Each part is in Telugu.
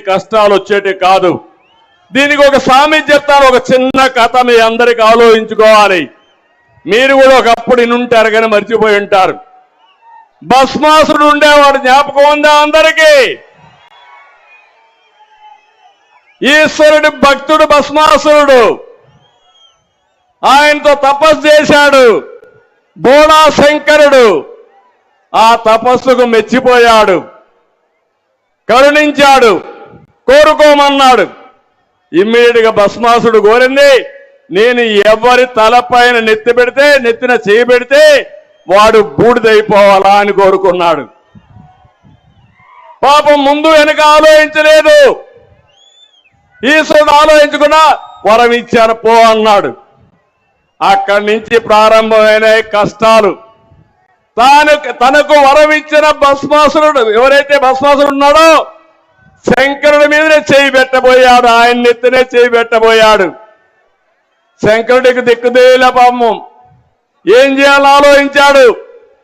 కష్టాలు వచ్చేటి కాదు. దీనికి ఒక సామెత చెప్తాను, ఒక చిన్న కథ మీ అందరికి ఆలోచించుకోవాలి. మీరు కూడా ఒకప్పుడు ఇనుంటారు కానీ మర్చిపోయి ఉంటారు. భస్మాసురుడు ఉండేవాడు, జ్ఞాపకం ఉందా అందరికీ? ఈశ్వరుడి భక్తుడు భస్మాసురుడు. ఆయనతో తపస్సు చేశాడు బోడా శంకరుడు. ఆ తపస్సుకు మెచ్చిపోయాడు, కరుణించాడు, కోరుకోమన్నాడు. ఇమ్మీడియట్ గా భస్మాసుడు కోరింది, నేను ఎవరి తలపైన నెత్తి పెడితే, నెత్తిన చేయి పెడితే వాడు బూడిదైపోవాలా అని కోరుకున్నాడు. పాపం ముందు వెనక ఆలోచించలేదు. ఈశ్వరుడు ఆలోచించకుండా వరం ఇచ్చాను పో అన్నాడు. అక్కడి నుంచి ప్రారంభమైన కష్టాలు. తనకు వరం ఇచ్చిన భస్మాసురుడు, ఎవరైతే భస్మాసురుడు ఉన్నాడో శంకరుడి మీదనే చేయి పెట్టబోయాడు, ఆయన నెత్తినే చేయి పెట్టబోయాడు. శంకరుడికి దిక్కుదేల పాపం. ఏం చేయాలో ఆలోచించాడు,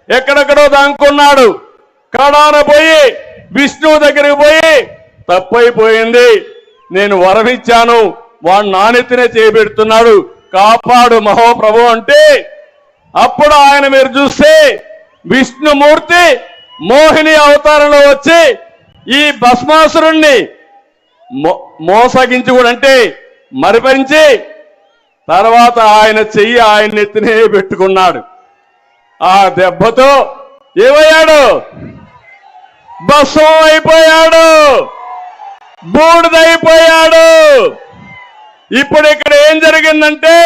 ఎక్కడెక్కడో దాక్కున్నాడు. కడాన పోయి విష్ణువు దగ్గరికి పోయి తప్పైపోయింది, నేను వరం ఇచ్చాను, వాడు నానెత్తినే చేయబెడుతున్నాడు, కాపాడు మహోప్రభు అంటే అప్పుడు ఆయన మీరు చూస్తే విష్ణుమూర్తి మోహిని అవతారంలో వచ్చి ఈ భస్మాసురుణ్ణి మోసగించి కూడా అంటే మరిపరించి తర్వాత ఆయన చెయ్యి ఆయన ఎత్తినే పెట్టుకున్నాడు. ఆ దెబ్బతో ఏమయ్యాడు? భస్మం అయిపోయాడు, బూడిదైపోయాడు. ఇప్పుడు ఇక్కడ ఏం జరిగిందంటే,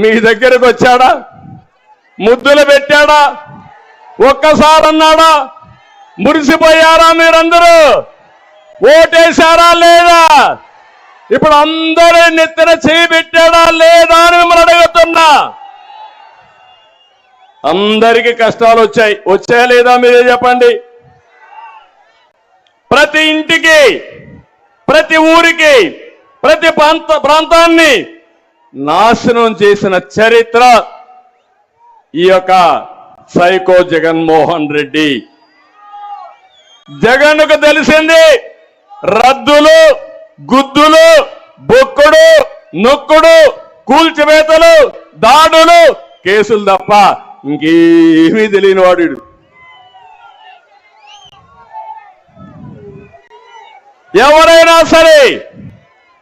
మీ దగ్గరకు వచ్చాడా? ముద్దులు పెట్టాడా? ఒక్కసారి అన్నాడా? మురిసిపోయారా మీరందరూ? ఓటేశారా లేదా? ఇప్పుడు అందరూ నెత్తిన చేయి పెట్టాడా లేదా అని మిమ్మల్ని అడుగుతున్నా. అందరికీ కష్టాలు వచ్చాయా లేదా మీరే చెప్పండి. ప్రతి ఇంటికి, ప్రతి ఊరికి, ప్రతి ప్రాంతాన్ని నాశనం చేసిన చరిత్ర ఈ యొక్క సైకో జగన్మోహన్ రెడ్డి. జగన్కు తెలిసింది రద్దులు, గుద్దులు, బొక్కుడు, నొక్కుడు, కూల్చివేతలు, దాడులు, కేసులు తప్ప ఇంకేమీ తెలియని వాడు. ఎవరైనా సరే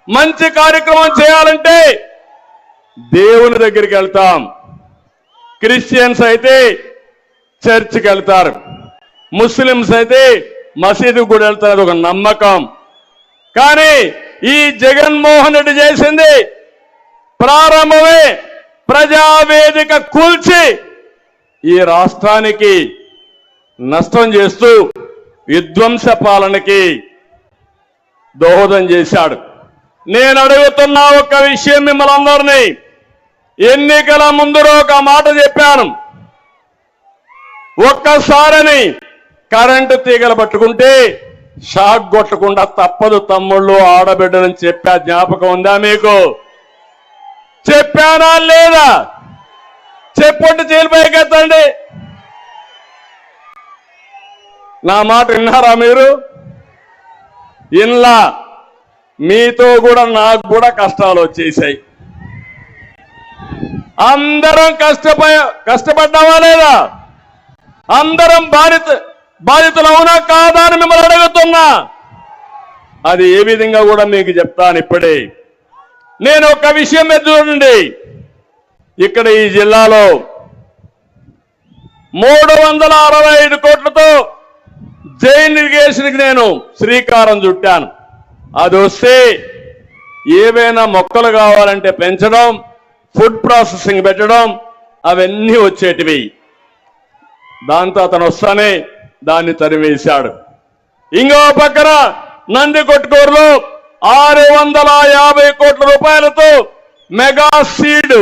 మంచి కార్యక్రమం చేయాలంటే దేవుని దగ్గరికి వెళ్తాం. క్రిస్టియన్స్ అయితే చర్చికి వెళ్తారు, ముస్లిమ్స్ అయితే మసీదుకు కూడా వెళ్తారు, ఒక నమ్మకం. కానీ ఈ జగన్మోహన్ రెడ్డి చేసింది ప్రారంభమే ప్రజావేదిక కూల్చి ఈ రాష్ట్రానికి నష్టం చేస్తూ విధ్వంస పాలనకి దోహదం చేశాడు. నేను అడుగుతున్న ఒక విషయం మిమ్మల్ని అందరినీ, ఎన్నికల ముందు ఒక మాట చెప్పాను, ఒక్కసారని కరెంటు తీగలు పట్టుకుంటే షాక్ కొట్టకుండా తప్పదు తమ్ముళ్ళు ఆడబిడ్డలని చెప్పా, జ్ఞాపకం ఉందా మీకు? చెప్పానా లేదా? చెప్పండి, జైలుపైకెత్తండి. నా మాట విన్నారా మీరు? ఇన్లా మీతో కూడా నాకు కూడా కష్టాలు వచ్చేసాయి. అందరం కష్టపడ్డావా లేదా? అందరం బాధితులు అవునా కాదా అని మిమ్మల్ని అడుగుతున్నా. అది ఏ విధంగా కూడా మీకు చెప్తాను ఇప్పుడే. నేను ఒక విషయం మీద చూడండి, ఇక్కడ ఈ జిల్లాలో 365 కోట్లతో జైన్ ఇరిగేషన్కి నేను శ్రీకారం చుట్టాను. అది వస్తే ఏవైనా మొక్కలు కావాలంటే పెంచడం, ఫుడ్ ప్రాసెసింగ్ పెట్టడం, అవన్నీ వచ్చేటివి. దాంతో అతను వస్తానే దాన్ని తరివేశాడు. ఇంకో పక్కన నందికొట్కూరులో 650 కోట్ల రూపాయలతో మెగా సీడ్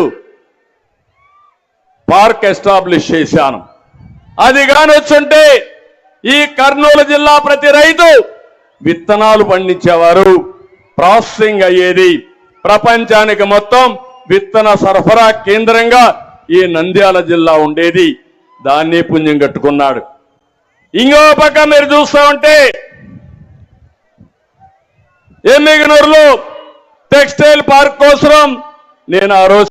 పార్క్ ఎస్టాబ్లిష్ చేశాను. అది కాని వచ్చుంటే ఈ కర్నూలు జిల్లా ప్రతి రైతు విత్తనాలు పండించేవారు, ప్రాసెసింగ్ అయ్యేది. ప్రపంచానికి మొత్తం విత్తన సరఫరా కేంద్రంగా ఈ నంద్యాల జిల్లా ఉండేది. దాన్ని పుణ్యం కట్టుకున్నాడు. ఇంకో పక్క మీరు చూస్తూ ఉంటే ఎమ్మిగనూరులో టెక్స్టైల్ పార్క్ కోసం నేను ఆ రోజు